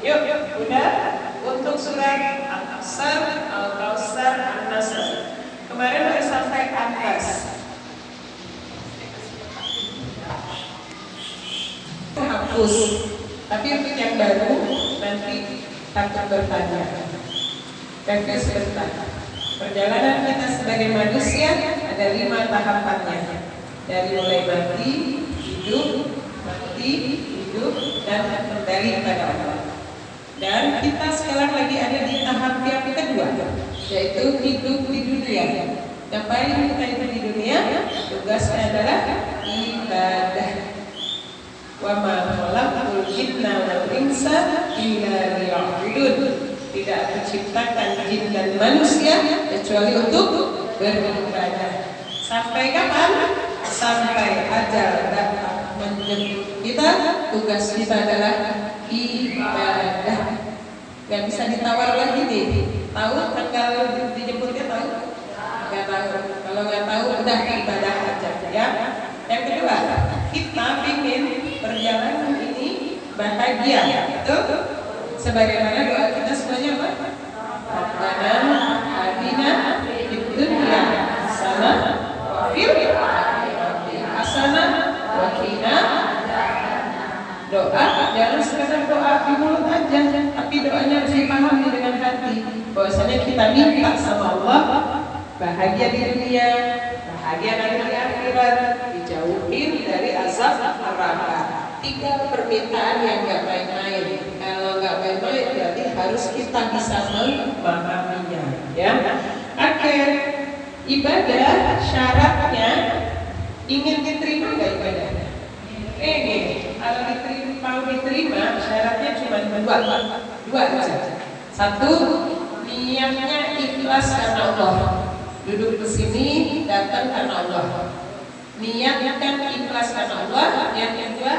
Yuk, udah. Untuk surat Al-Kausar, Al-Kausar, An-Nasr. Kemarin baru sampai atas. Hapus. Tapi untuk yang baru nanti takut bertanya. Review sebentar. Perjalanan kita sebagai manusia ada 5 tahapannya. Dari mulai mati, hidup, dan kembali kepada Allah. Dan kita sekarang lagi ada di tahap yang kedua, yaitu hidup di dunia. Ngapain kita hidup di dunia? Tugasnya adalah ibadah. Wa ma khalaqtul jinna wal insa illa liya'budun. Tidak menciptakan jin dan manusia kecuali untuk beribadah. Sampai kapan? Sampai ajal datang menjemput kita. Tugas kita adalah ibadah. Gak bisa ditawar lagi nih. Tahu tanggal dijemputnya tahu? Gak tahu. Kalau gak tahu udah ibadah aja ya. Yang kedua, kita ingin perjalanan ini bahagia. Betul? Sebagaimana doa kita semuanya apa? Rabbana atina fid dunya hasanah wa fil akhirati hasanah wa qina adzabannar. Doa jangan sekedar doa di mulut aja, tapi doanya harus dipahami dengan hati. Bahwasanya kita minta sama Allah bahagia di dunia, bahagia di akhirat, dijauhin dari azab neraka. 3 permintaan yang gak main-main. Kalau gak main-main berarti harus kita bisa memahaminya ya. Oke. Ibadah syaratnya ingin diterima gak ibadahnya? Kalau mau diterima syaratnya cuma 2 aja. 1, niatnya ikhlas karena Allah. Duduk di sini datang karena Allah. Niatkan ikhlas karena Allah. Yang kedua,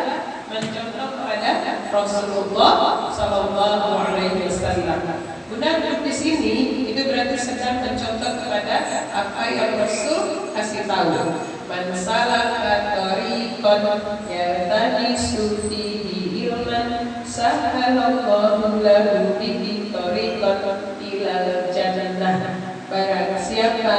mencontoh kepada Rasulullah Sallallahu Alaihi Wasallam. Bunda duduk di sini itu berarti sedang mencontoh kepada apa yang Rasul kasih tahu. Man salaka tariqan yaltamisu fihi ilman sahalallahu lahu bihi tariqan ilal jannah. Barang siapa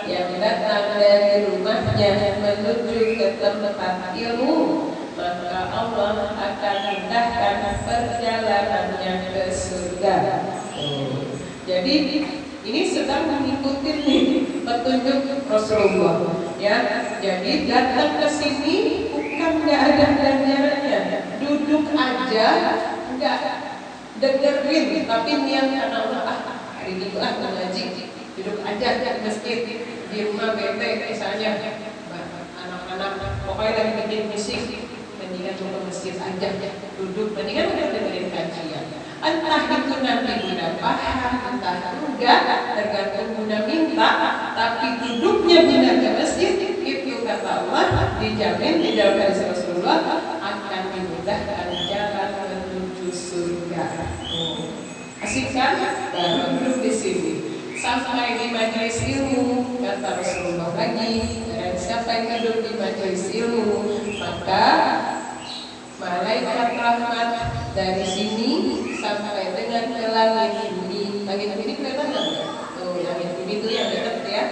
yang datang dari rumahnya menuju ke tempat ilmu, maka Allah akan mudahkan perjalanannya ke surga. Jadi ini sedang mengikuti petunjuk Rasulullah ya. Jadi datang ke sini bukan nggak ada ganjarannya, duduk aja nggak dengerin, tapi niat karena Allah. Hari itu ngaji, duduk aja di masjid, di rumah bete misalnya, anak-anak pokoknya lagi bikin musik, mendingan ke masjid aja, duduk, mendingan udah dengerin kajian. Entah itu nanti Bunda paham, entah enggak, tergantung Bunda minta, tapi duduknya Bunda ke masjid itu kata Allah dijamin di dalam hadis Rasulullah akan dimudahkan jalan menuju surga. Asik kan? Baru duduk di sini sampai di majelis ilmu, kata Rasulullah lagi, dan siapa yang duduk di majelis ilmu maka malaikat rahmat dari sini sampai dengan ke langit bumi. Langit bumi kelihatan nggak? Tuh, langit bumi itu yang dekat ya.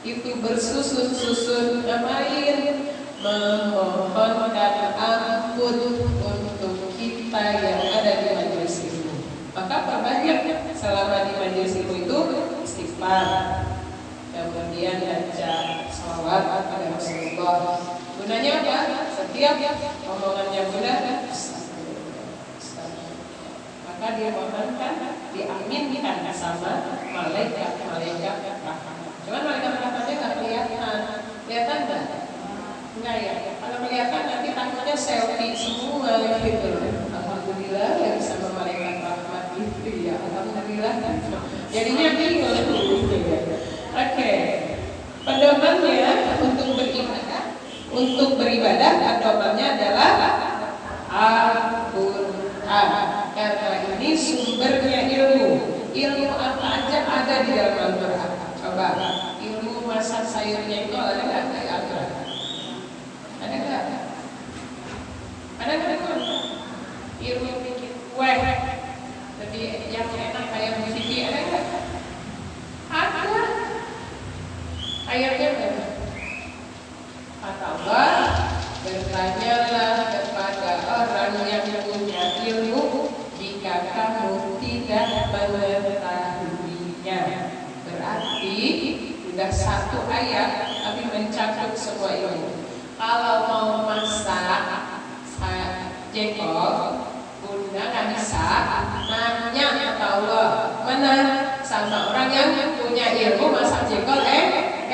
Itu bersusun-susun ngapain? Memohonkan ampun untuk kita yang ada di majelis ilmu. Maka perbanyak selama di majelis ilmu itu istighfar, kemudian baca sholawat pada Rasulullah. Gunanya apa? Setiap omongannya Bunda maka dia mohonkan diaminkan sama malaikat rahmat. Cuman malaikat rahmatnya nggak kelihatan nggak? Enggak ya. Kalau kelihatan nanti takutnya selfie semua gitu. Alhamdulillah yang sama malaikat rahmat itu ya. Alhamdulillah. Jadinya bingung. Oke. Pedomannya untuk beribadah pedomannya adalah Al-Quran. Karena ini sumbernya ilmu. Ilmu apa aja ada di dalam Al-Quran. Coba ilmu masak sayurnya itu ada nggak kayak Al-Quran? Ada nggak? Ada nggak? Ilmu bikin kue sudah satu ayat tapi mencakup semua ilmu. Kalau mau masak jengkol, bunda nggak bisa nanya kata Allah, mana sama orang yang punya ilmu masak jengkol enak.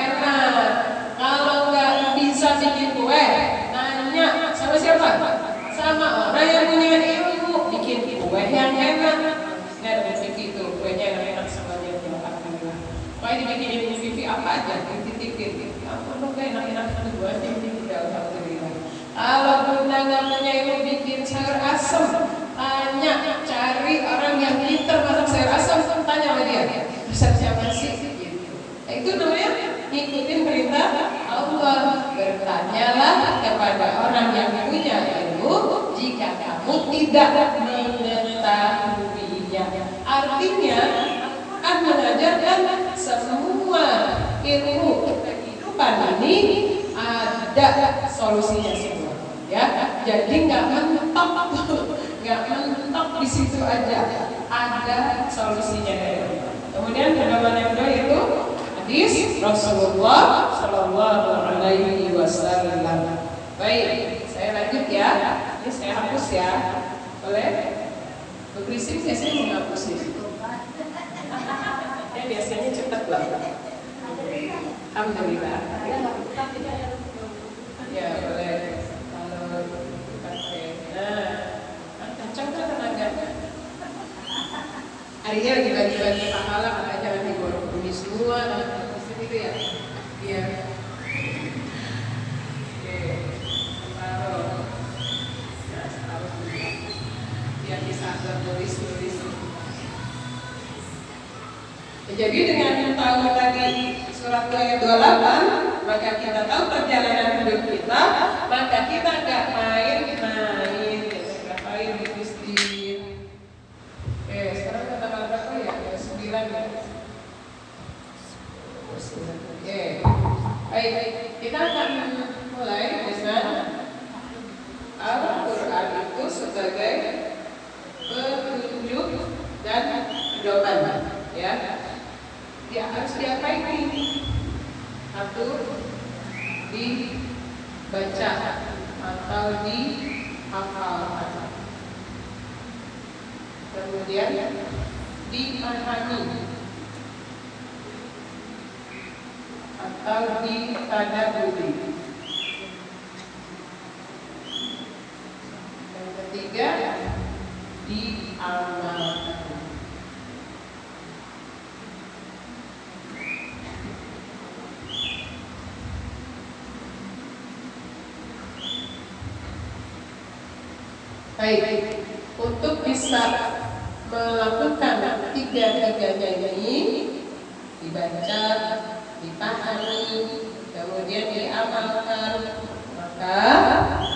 Kalau nggak bisa bikin kue, nanya sama siapa? Sama orang yang punya ilmu bikin kue yang enak. Nggak ada begitu, kuenya enak semuanya alhamdulillah. Kue dibikinin Vivi apa aja, titipin. Apa dong enak-enak gue tidak alhamdulillah. Kalau bunda nggak punya ilmu bikin sayur asem, tanya, cari orang yang pintar masak sayur asem, tanya sama dia. Resep siapa sih? Itu namanya ngikutin perintah Allah. Bertanyalah kepada orang yang punya ilmu jika kamu tidak mengetahuinya. Artinya akan mengajarkan semua ilmu kehidupan ini ada solusinya semua, ya. Jadi nggak mentok di situ aja, ada solusinya. Kemudian pedoman yang kedua itu hadis Rasulullah Shallallahu Alaihi Wasallam. Baik, saya lanjut ya. Ini saya hapus ya. Boleh? Berisik biasanya menghapus ini. Ya biasanya cepat lah. Alhamdulillah. Ya boleh. Kalau pakai, kencang kan tenaganya. Harinya lagi bagi-bagi pahala, makanya jangan digoreng bumi semua, gitu ya. Biar biar bisa tulis. Jadi dengan tahu tadi surat ayat 28, maka kita tahu perjalanan hidup kita, maka kita nggak main-main, ngapain bisnis. Sekarang kata berapa ya? 9 ya. Oke. Baik, kita akan mulai dengan Al-Quran itu sebagai petunjuk dan pedoman, ya. Dia harus diapain ini? Satu, dibaca atau dihafalkan. Kemudian dipahami atau ditadaburi. Yang ketiga, diamalkan. Baik, untuk bisa melakukan tiga-tiganya ini, dibaca, dipahami, kemudian diamalkan, maka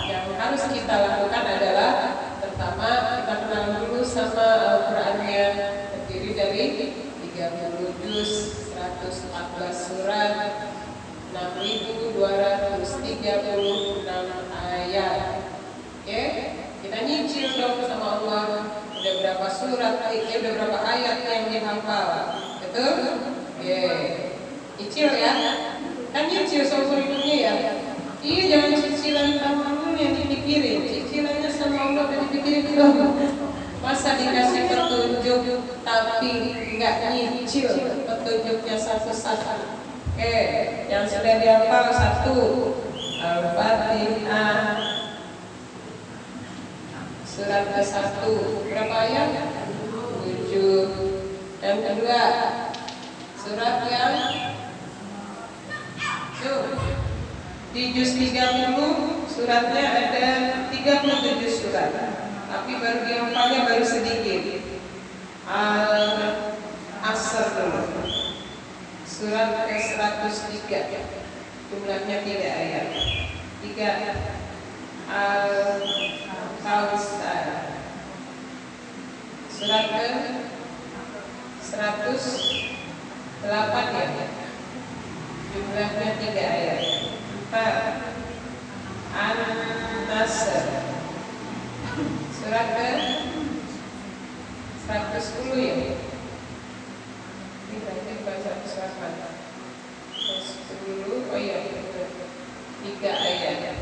yang harus kita lakukan adalah pertama kita kenal dulu sama Al-Qurannya, terdiri dari 30 juz, 114 surat, 6.236 ayat. Oke, kita nyicil dong sama Allah. Udah berapa surat, udah berapa ayat yang dihafal, betul? Nyicil ya, kan nyicil seumur hidupnya ya. Iya, jangan cicilan sama yang dipikirin, cicilannya sama Allah dan dipikirin dong. Masa dikasih petunjuk tapi nggak nyicil petunjuknya satu-satu. Oke, yang sudah dihafal 1 Al-Fatihah. Surat ke-1 berapa ayat? 7. Dan kedua surat yang di juz 30 suratnya ada 37 surat, tapi baru dihafalnya baru sedikit. Al-Asr dulu, surat ke-103 jumlahnya 3 ayat. 3 Al-Kautsar, surat ke 108 ya, jumlahnya 3 ayat. 4 An-Nasr, surat ke 110 ya. Ini berarti baca surat mana? 10, oh iya betul. 3 ayat.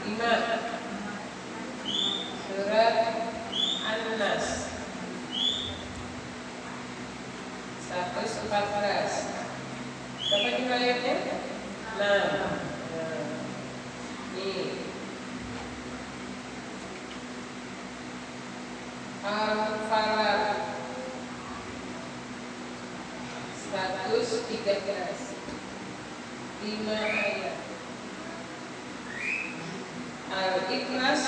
5 surat An-Nas 114. Berapa jumlah ayatnya? 6. Nih Al-Falaq 113. 5 ayat. Al-Ikhlas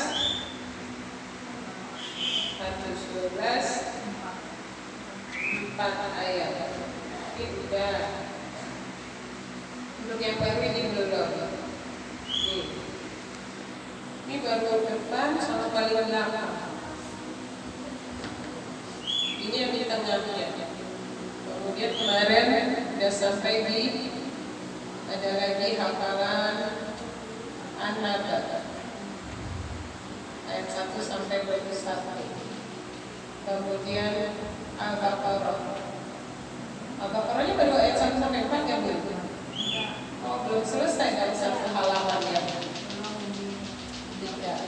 112. 4 ayat. Ini udah. Untuk yang baru ini belum. Ini baru depan sama paling belakang. Ini yang di tengahnya. Kemudian kemarin sudah sampai di ada lagi hafalan An-Naba ayat 1 sampai 21. Kemudian Al-Baqarah. Al-Baqarahnya baru ayat 1 sampai 4 ya Bu? Oh, belum selesai dari satu halaman ya. Tidak.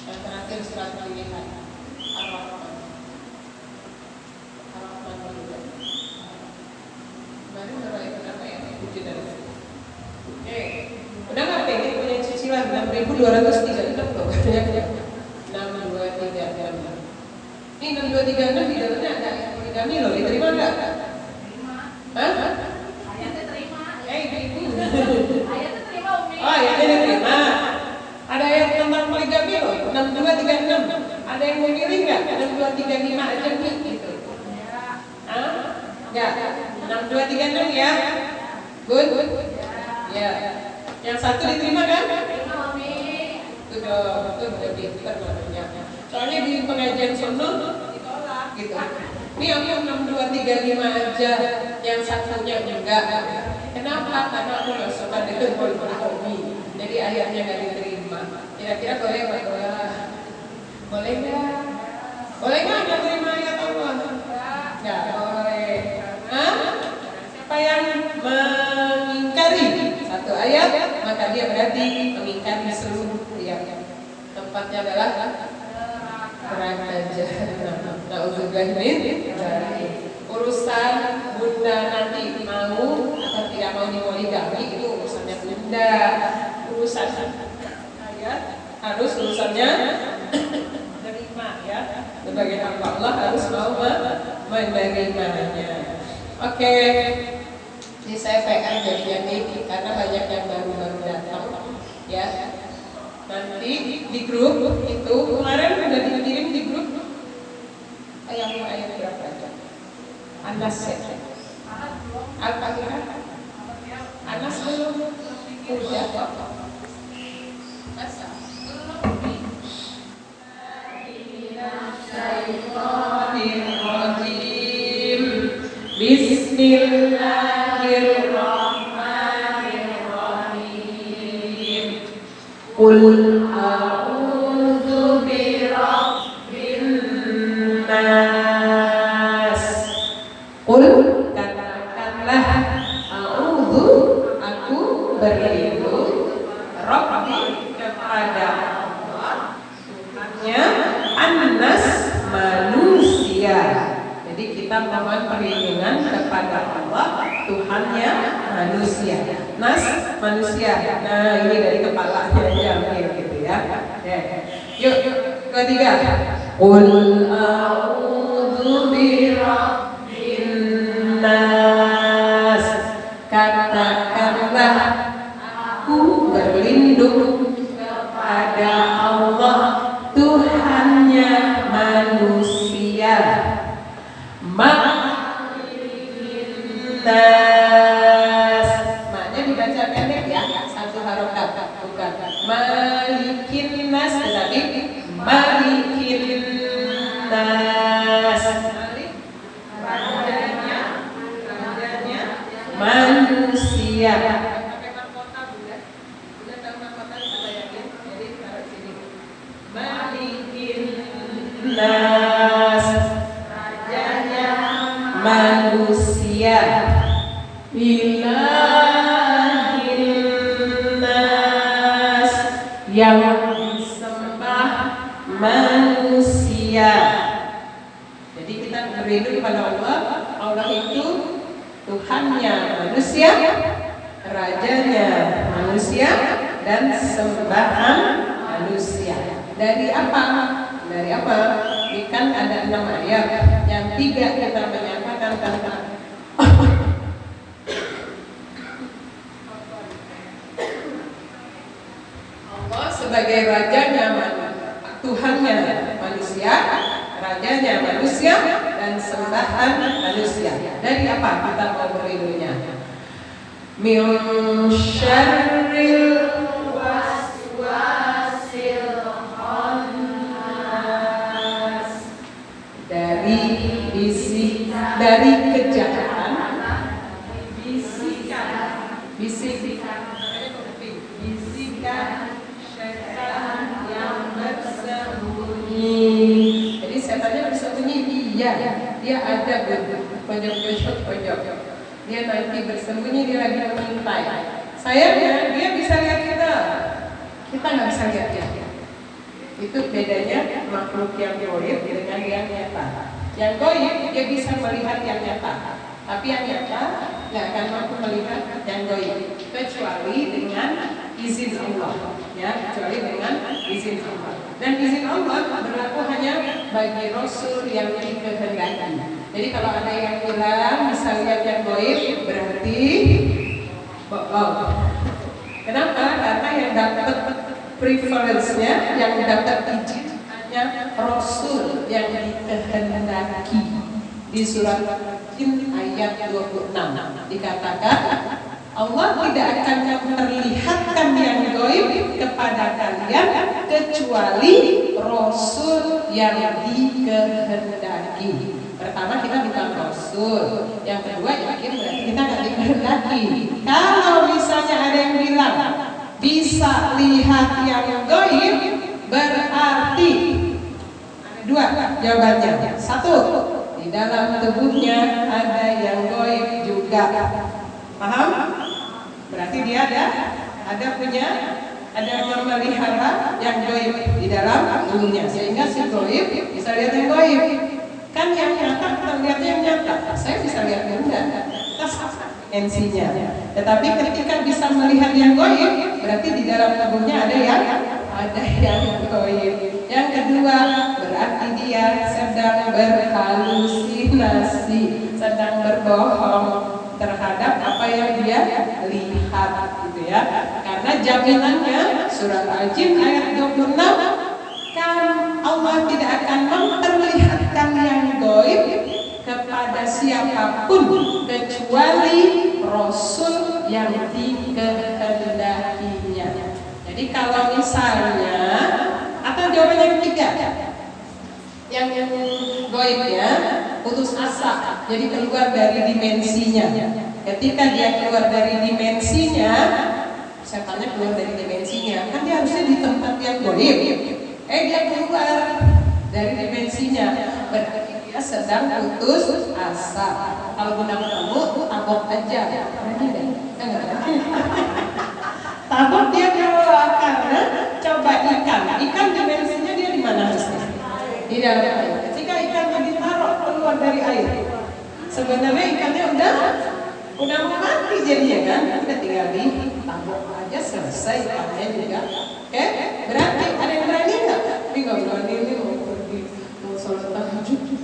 Yang terakhir surat pilihan Ar-Rahman. Ar-Rahman juga. Kemarin baru ayat berapa ya? 7 dari itu. Udah nggak pengen punya cicilan 6.236 loh. 6236. Ini 6236 di dalamnya ada ayat poligami loh. Diterima nggak? Hah? Ayatnya terima. Ibu. Ayatnya terima Umi. Oh, ayatnya diterima. Ada ayat tentang poligami loh. 6236. Ada yang mau milih nggak? 6235 aja nih gitu. Hah? Nggak. 6236 ya. Good. Ya. Yang satu diterima kan? Terima Umi. Itu udah pinter namanya. Soalnya di pengajian sono ditolak gitu. Ini aku 6235 aja, yang satunya enggak. Kenapa? Karena aku nggak suka dengan poligami. Jadi ayatnya nggak diterima. Kira-kira boleh nggak? Boleh nggak? Boleh nggak terima ayat Allah? Nggak boleh. Hah? Siapa yang mengingkari satu ayat, maka dia berarti mengingkari seluruh ayat. Tempatnya adalah neraka jahanam. Nauzubillah min dzalik. Urusan bunda nanti mau atau tidak mau dipoligami itu urusannya bunda. Urusan ayat harus urusannya menerima ya. Sebagai hamba Allah harus mau menerimanya. Oke. Ini saya PR jadinya nih karena banyak yang baru-baru datang ya. Nanti di grup itu kemarin udah dikirim di grup yang ayat berapa aja? Anas ya. Al-Fatihah. Anas belum. Udah kok. Masa? Bismillahirrahmanirrahim. Qul a'udzu birabbin nas. Qul katakanlah a'udzu aku berlindung Rabbi kepada Allah Tuhannya An-Nas manusia. Jadi kita mohon perlindungan kepada Allah Tuhannya manusia. Nas manusia. Nah ini dari kepalanya diambil gitu ya. Yuk ketiga. Qul a'udzu birabbin nas. Katakanlah aku berlindung kepada Allah Tuhannya manusia. Nas. Maknya dibaca pendek ya, satu harokat bukan. Malikin nas tetapi malikin nas. Rajanya manusia. Pakai mahkota bukan? Udah tahu mahkota kita yakin? Jadi taruh sini. Malikin nas. Rajanya manusia. Ilahinnas, yang disembah manusia. Jadi kita berlindung kepada Allah. Allah itu Tuhannya manusia, rajanya manusia, dan sembahan manusia. Dari apa? Dari apa? Ini kan ada 6 ayat. Yang 3 kita menyatakan tentang Allah sebagai rajanya, Tuhannya manusia, rajanya manusia, dan sembahan manusia. Dari apa kita mau berlindungnya? Min syarril waswasil khannas, dari kejahatan bisikan setan yang bersembunyi. Jadi setannya bersembunyi, iya, dia ada pojok. Dia nanti bersembunyi, dia lagi mengintai. Sayangnya dia bisa lihat kita nggak bisa lihat dia. Itu bedanya makhluk yang gaib dengan yang nyata. Yang gaib dia bisa melihat yang nyata, tapi yang nyata nggak akan mampu melihat yang gaib kecuali dengan izin Allah, ya, kecuali dengan izin Allah. Dan izin Allah berlaku hanya bagi Rasul yang dikehendaki. Jadi kalau ada yang bilang bisa lihat yang gaib, berarti bohong. Kenapa? Karena yang dapat privilege-nya, yang dapat izin hanya Rasul yang dikehendaki. Di surat Jin ayat 26 dikatakan Allah tidak akan memperlihatkan yang gaib kepada kalian kecuali Rasul yang dikehendaki. Pertama, kita bukan Rasul. Yang kedua, yakin berarti kita nggak dikehendaki. Kalau misalnya ada yang bilang bisa lihat yang gaib, berarti ada 2 jawabannya. 1, di dalam tubuhnya ada yang gaib juga. Paham? Berarti dia ada memelihara yang gaib di dalam tubuhnya, sehingga si gaib bisa lihat yang gaib. Kan yang nyata kita lihatnya yang nyata. Saya bisa lihat yang enggak, NC-nya. Tetapi ketika bisa melihat yang gaib, berarti di dalam tubuhnya ada yang gaib. Yang kedua, berarti dia sedang berhalusinasi, sedang berbohong terhadap apa yang dia lihat, gitu ya. Karena jaminannya surat Al-Jin ayat 26, kan Allah tidak akan memperlihatkan yang gaib kepada siapapun kecuali Rasul yang dikehendakinya. Jadi kalau misalnya, atau jawaban yang ketiga, yang gaibnya putus asa, jadi keluar dari dimensinya. Ketika dia keluar dari dimensinya, setannya keluar dari dimensinya, kan dia harusnya di tempat yang gaib. Dia keluar dari dimensinya, berarti dia sedang putus asa. Kalau guna kamu, tabok aja. Tabok dia keluar karena coba ikan dimensinya dia di mana harusnya? Di dalam air. Ketika ikannya ditaruh keluar dari air, sebenarnya ikannya udah mau mati jadinya kan? Kita tinggal di tabok aja, selesai ikannya juga. Oke? Berarti ada yang berani nggak? Tapi nggak berani, ini mau pergi, mau sholat tahajud.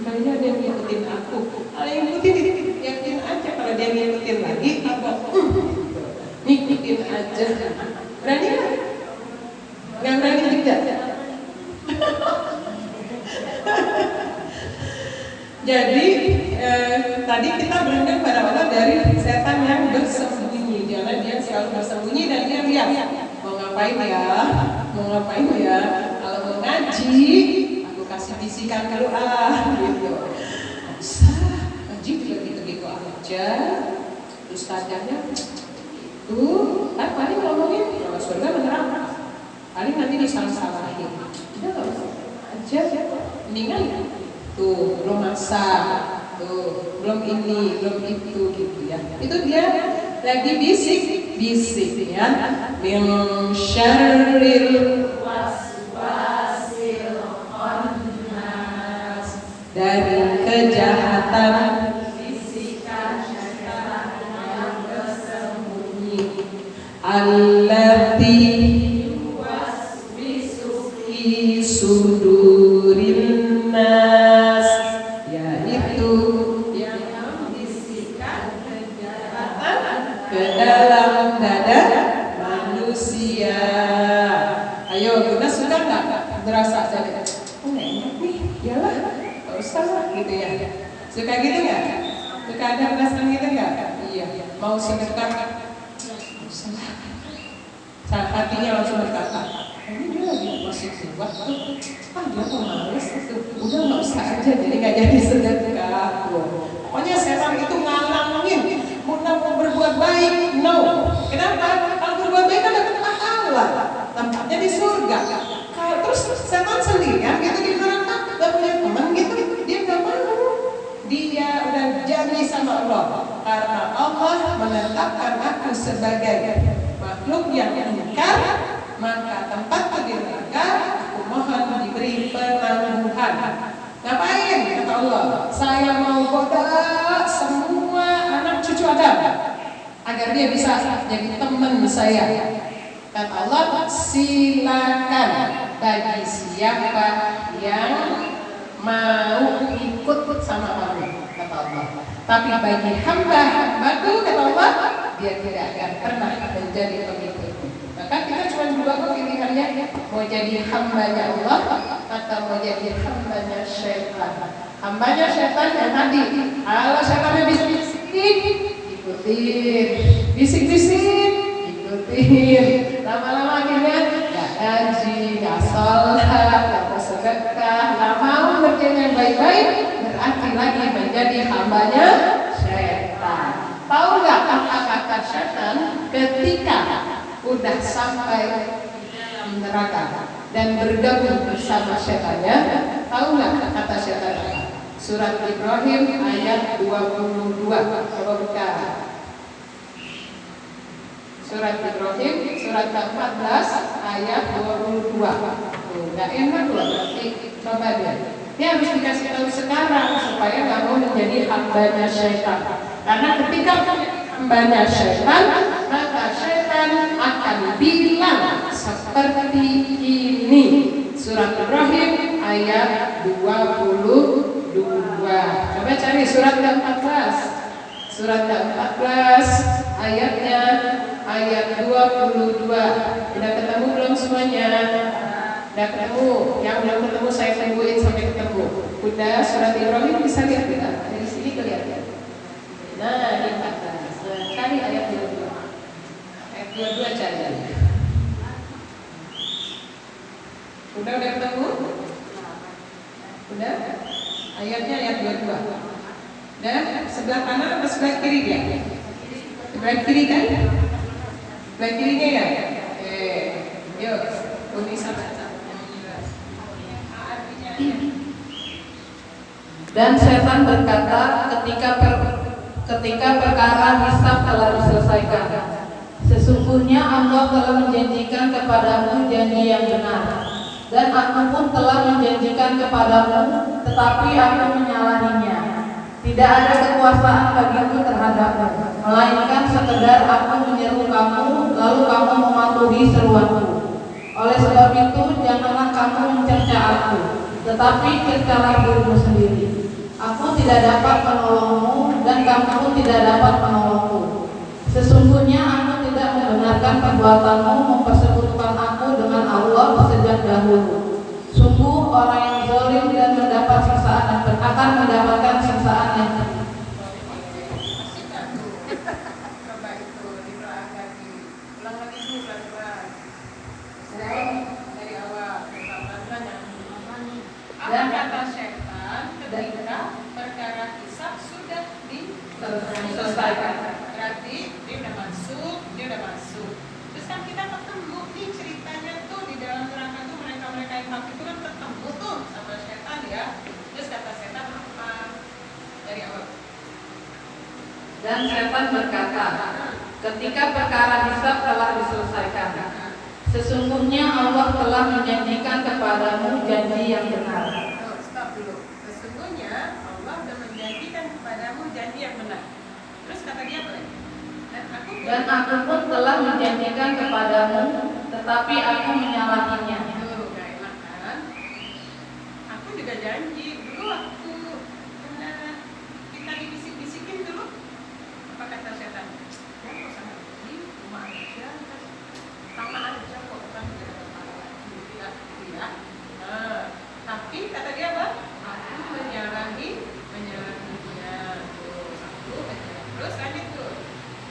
Kayaknya ada yang ngikutin aku. Kalau yang ngikutin, yakin aja kalau dia ngikutin lagi, tabok. Ngikutin aja. Berani nggak? Nggak berani juga. Jadi tadi kita berlindung pada Allah dari setan yang bersembunyi. Jangan dia selalu bersembunyi dan dia lihat mau ngapain ya. Kalau mau ngaji, aku kasih bisikan doa gitu. Bisa ngaji juga gitu aja. Ustaznya tuh kan paling ngomongin kalau surga neraka, paling nanti disalah-salahin. Udah nggak usah aja, mendingan tuh belum masak tuh belum ini, belum itu gitu ya. Itu dia lagi bisik-bisik ya. Min syarril waswasil khannas, dari kejahatan bisikan syaitan yang tersembunyi. Allati yuwaswisu fi sudurin nas, yaitu yang membisikkan kejahatan ke dalam dada manusia. Ayo, Bunda suka nggak berasa jadi oh enak nih, iyalah, nggak usah lah gitu ya. Suka gitu nggak? Suka ada perasaan gitu nggak? Iya. Mau sedekah? Nggak usah lah. Saat hatinya langsung berkata, ini dia lagi masih kuat tuh, dia mau males tuh, udah nggak usah aja, jadi nggak jadi sedekah. Pokoknya setan itu ngalangin, Bunda mau berbuat baik, no. Kenapa? Kalau berbuat baik kan dapat pahala, tempatnya di surga. Terus setan sendirian gitu di neraka, nggak punya teman gitu, dia nggak mau. Dia udah janji sama Allah, karena Allah menetapkan aku sebagai makhluk yang ingkar, maka tempatku di neraka, aku mohon diberi penangguhan. Ngapain? Kata Allah, saya mau goda semua anak cucu Adam agar dia bisa jadi teman saya. Kata Allah, silakan bagi siapa yang mau ikut sama kamu, kata Allah. Tapi bagi hamba-hambaku, kata Allah, dia tidak akan pernah menjadi pengikutku. Maka kita cuma dua pilihannya, mau jadi hambanya Allah atau mau jadi hambanya syaitan. Hambanya syaitan yang tadi, kalau syaitannya bisik-bisik, ikutin, bisik-bisik, ikutin. Lama-lama akhirnya gak ngaji, gak sholat, gak bersedekah, gak mau ngerjain yang baik-baik, berarti lagi menjadi hambanya syaitan. Tahu nggak apa kata syaitan ketika udah sampai di dalam neraka dan bergabung bersama syaitannya? Tahu nggak kata syaitan apa? Surat Ibrahim ayat 22. Coba buka. Surat Ibrahim surat ke-14 ayat 22. Nggak enak loh berarti. Coba dia. Dia harus dikasih tahu sekarang supaya nggak mau menjadi hambanya syaitan. Karena ketika hambanya syaitan, maka syaitan akan bilang seperti ini. Surat Ibrahim ayat 22. Coba cari surat ke-14. Surat ke-14 ayatnya ayat 22. Udah ketemu belum semuanya? Udah ketemu? Yang belum ketemu saya tungguin sampai ketemu. Udah, surat Ibrahim bisa lihat kita? Dari sini kelihatan. Nah, di atas. Cari ayat 22. Ayat 22 cari. Udah ketemu? Udah? Ayatnya ayat 22. Dan sebelah kanan atau sebelah kiri dia? Sebelah kiri kan? Sebelah kirinya ya? Yuk, Uni sama. Dan setan berkata ketika perkara hisab telah diselesaikan, sesungguhnya Allah telah menjanjikan kepadamu janji yang benar, dan aku pun telah menjanjikan kepadamu, tetapi aku menyalahinya. Tidak ada kekuasaan bagiku terhadapmu, melainkan sekedar aku menyeru kamu, lalu kamu mematuhi seruanku. Oleh sebab itu, janganlah kamu mencerca aku, tetapi cercalah dirimu sendiri. Aku tidak dapat menolongmu, dan kamu pun tidak dapat menolongku. Sesungguhnya aku tidak membenarkan perbuatanmu mempersekutukan aku dengan Allah sejak dahulu. Sungguh orang yang zalim dan mendapat siksaan dan akan mendapatkan siksaan yang pedih. Coba itu diulang lagi. Ulang lagi dulu pelan-pelan. Dari awal. Apa kata syaitan ketika perkara hisab sudah diselesaikan? Berarti dia udah masuk. Terus kan kita ketemu nih ceritanya tuh di dalam neraka tuh mereka yang kafir itu kan ketemu tuh sama syaitan ya. Terus kata syaitan apa? Dari awal Dan setan berkata, ketika perkara hisab telah diselesaikan, sesungguhnya Allah telah menjanjikan kepadamu janji yang benar. Stop dulu. Sesungguhnya Allah telah menjanjikan kepadamu janji yang benar. Terus kata dia apa? Dan aku pun telah menjanjikan kepadamu, tetapi aku menyalahinya. Tuh, gak enak kan? Aku juga janji dulu waktu kita dibisik-bisikin dulu. Apa kata setan? Ya nggak usah ngaji, cuma aja, sama aja kok kan tidak ada masalah. Ya. Nah, tapi kata dia apa? Aku menyalahinya. Tuh, satu. Terus lanjut tuh.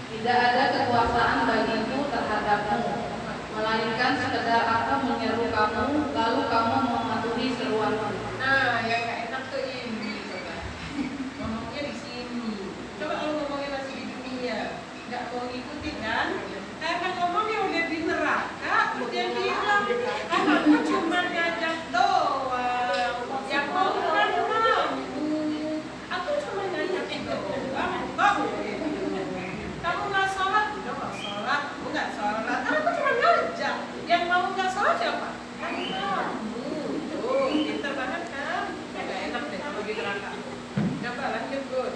Tidak ada kekuasaan bagiku terhadapmu, melainkan sekedar aku menyeru kamu, lalu kamu mematuhi seruanku. Nah, yang gak enak tuh ini, coba ngomongnya di sini. Coba kalau ngomongnya masih di dunia, nggak mau ngikutin kan? Karena ngomongnya udah di neraka, dia bilang, aku cuma ngajak doang. Yang mau kan kamu. Aku cuma ngajak doang. Kok? Kamu nggak sholat? Udah nggak sholat. Aku nggak sholat. Kan aku cuma ngajak. Yang mau nggak sholat siapa? Kan kamu. Tuh, pinter banget kan? Nggak enak deh kalau di neraka. Coba lanjut, Gun.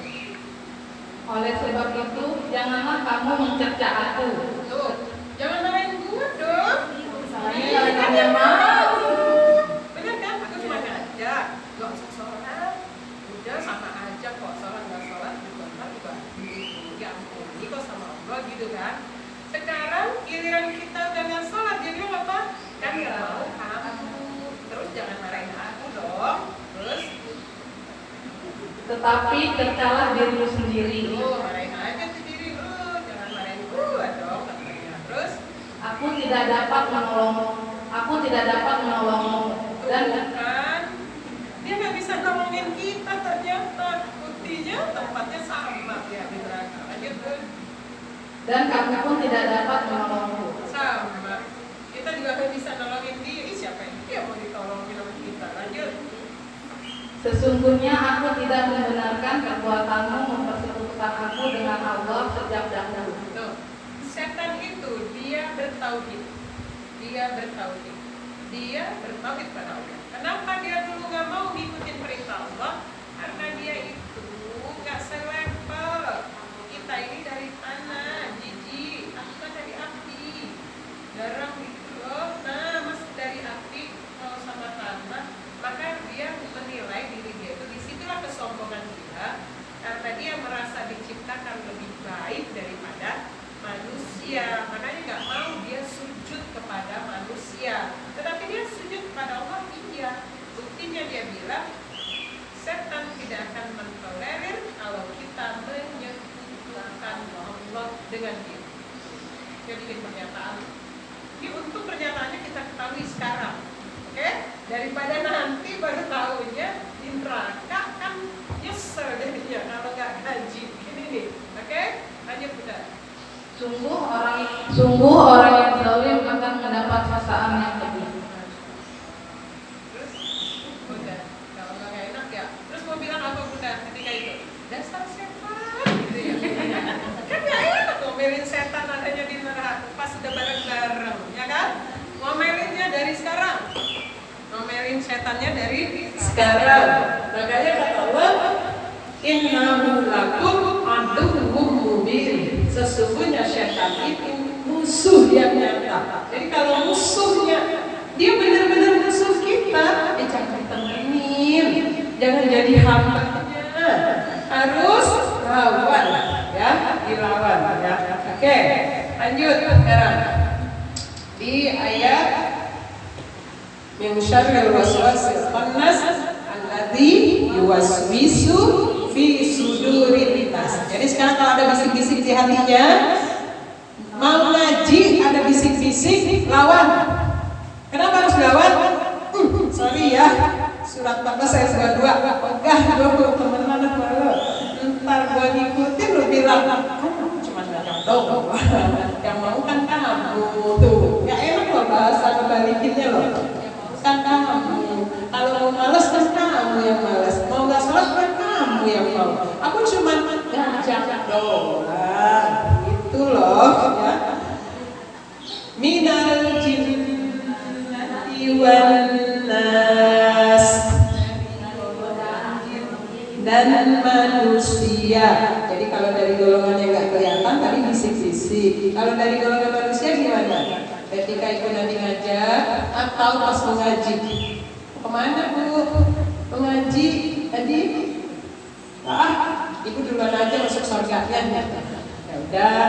Oleh sebab itu, janganlah kamu mencerca aku. Tuh, jangan marahin gua dong. Saya hanya mau. Bener kan? Aku cuma ngajak. Gak usah sholat. Udah sama aja kok. Sholat nggak sholat juga. Ya ampun, ini kok sama Allah gitu kan? Sekarang giliran kita udah nggak sholat, dia bilang apa? Kan nggak mau kamu. Terus jangan marahin aku dong. Terus Tetapi tercalah dirimu sendiri. marahin aja tuh diri lu, jangan marahin gua dong katanya. Terus Aku tidak dapat menolongmu. Dan kan dia nggak bisa nolongin kita ternyata. Buktinya tempatnya sama ya di neraka. Lanjut Gun. dan kamu pun tidak dapat menolongku. Sama. Kita juga nggak bisa nolongin diri. Siapa yang dia mau ditolongin sama kita? Lanjut. Sesungguhnya aku tidak membenarkan perbuatanmu mempersekutukan aku dengan Allah sejak dahulu. Tuh, setan itu dia bertauhid. Dia bertauhid pada Allah. Kenapa dia dulu nggak mau ngikutin perintah Allah? Karena dia itu nggak selevel. Kita ini dari tanah, jijik. Aku kan dari api. Garam itu loh. Nah, masuk dari api kalau sama tanah, maka dia menilai diri dia itu. Disitulah kesombongan dia. Karena dia merasa diciptakan lebih baik daripada manusia, makanya nggak mau dia sujud kepada manusia, tetapi dia sujud kepada Allah. Iya, buktinya dia bilang setan tidak akan mentolerir kalau kita menyekutukan Allah dengan dia. Jadi ini pernyataan. Ini untuk pernyataannya kita ketahui sekarang, oke? Daripada nanti baru tahunya di neraka kan nyesel jadinya kalau nggak gaji. Ini nih, oke? Lanjut udah. Sungguh orang yang zalim akan mendapat siksaan yang pedih. Terus udah, kalau nggak enak ya. Terus mau bilang apa Bunda ketika itu? Dasar setan gitu ya. Kan nggak enak ngomelin setan adanya di neraka pas sudah bareng-bareng, ya kan? Ngomelinnya dari sekarang. Ngomelin setannya dari sekarang. Makanya kata Allah, innahu lakum aduwwum mubin. Sesungguhnya setan itu musuh yang nyata. Jadi kalau musuhnya dia benar-benar musuh kita, jangan ditemenin, jangan jadi hambanya, harus lawan, ya, dilawan, ya. Oke, lanjut sekarang di ayat min syarril waswasil khannas alladzi yuwaswisu fi sudurin nas. Jadi sekarang kalau ada bisik-bisik di hatinya, mau ngaji ada bisik-bisik, lawan. Kenapa harus lawan? Sorry ya, surat 14 ayat 22. Enggak, gue mau temenan sama lo. Ntar gue ngikutin lo bilang, cuma ngajak dong. Yang mau kan kamu tuh. Gak enak loh bahasa kebalikinnya loh. Kan kamu. Kalau mau males kan kamu yang males. Mau nggak sholat kan kamu yang mau. Aku cuma ngajak ngajak doang. Itu loh ya. Minal jinnati wan nas, dan manusia. Jadi kalau dari golongan yang nggak kelihatan tadi bisik-bisik. Kalau dari golongan manusia gimana? Ketika ibu nanti ngajak atau pas mengaji. Kemana bu? Mengaji tadi? Ibu duluan aja masuk surganya. Ya udah.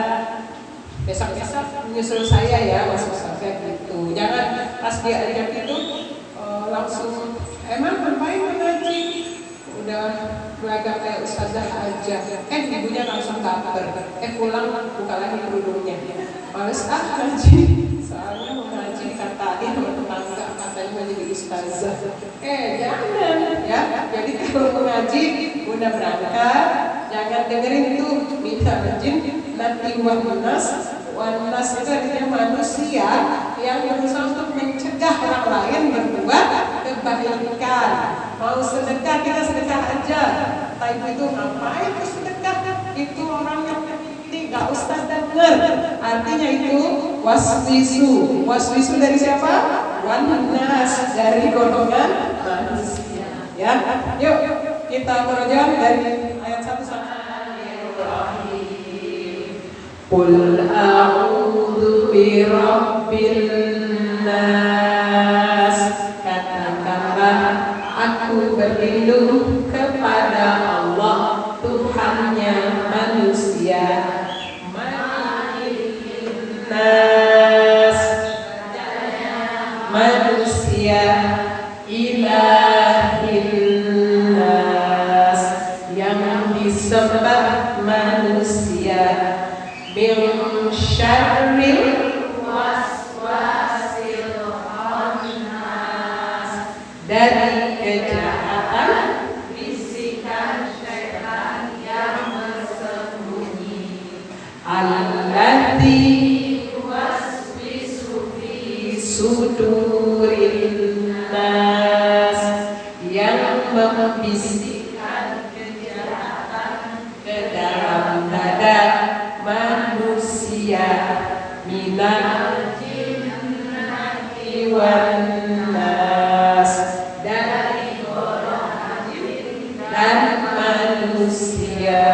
Besok-besok menyusul saya ya masuk surga gitu. Jangan pas dia ajak itu langsung emang ngapain mengaji? Udah belajar kayak ustazah aja. Ibunya langsung baper. Pulang buka lagi kerudungnya. Males ngaji. Soalnya mau ngaji dikatain sama tetangga katanya mau jadi ustazah. Jangan ya. Jadi kalau mau ngaji udah berangkat, jangan dengerin tuh minta jin nanti wanas itu artinya manusia yang berusaha untuk mencegah orang lain berbuat kebaikan. Mau sedekah kita sedekah aja. Tapi itu ngapain itu sedekah? Itu orang yang penting, gak usah denger. Artinya itu waswisu. Waswisu dari siapa? Wanas, dari golongan manusia. Ya, yuk kita murojaah dari ayat 1 sampai Qul a'udzu birabbil nas. Katakanlah aku berlindung kepada Allah, Tuhannya manusia. Malikin nas, manusia. Ilahin nas, yang disembah manusia. Min syarril waswasil khannas, dari kejahatan bisikan syaitan yang bersembunyi. Allati yuwaswisu fi sudurin nas, yang membisikkan kejahatan ke dalam dada manusia. Minal jinnati wan nas, dari golongan jin dan manusia.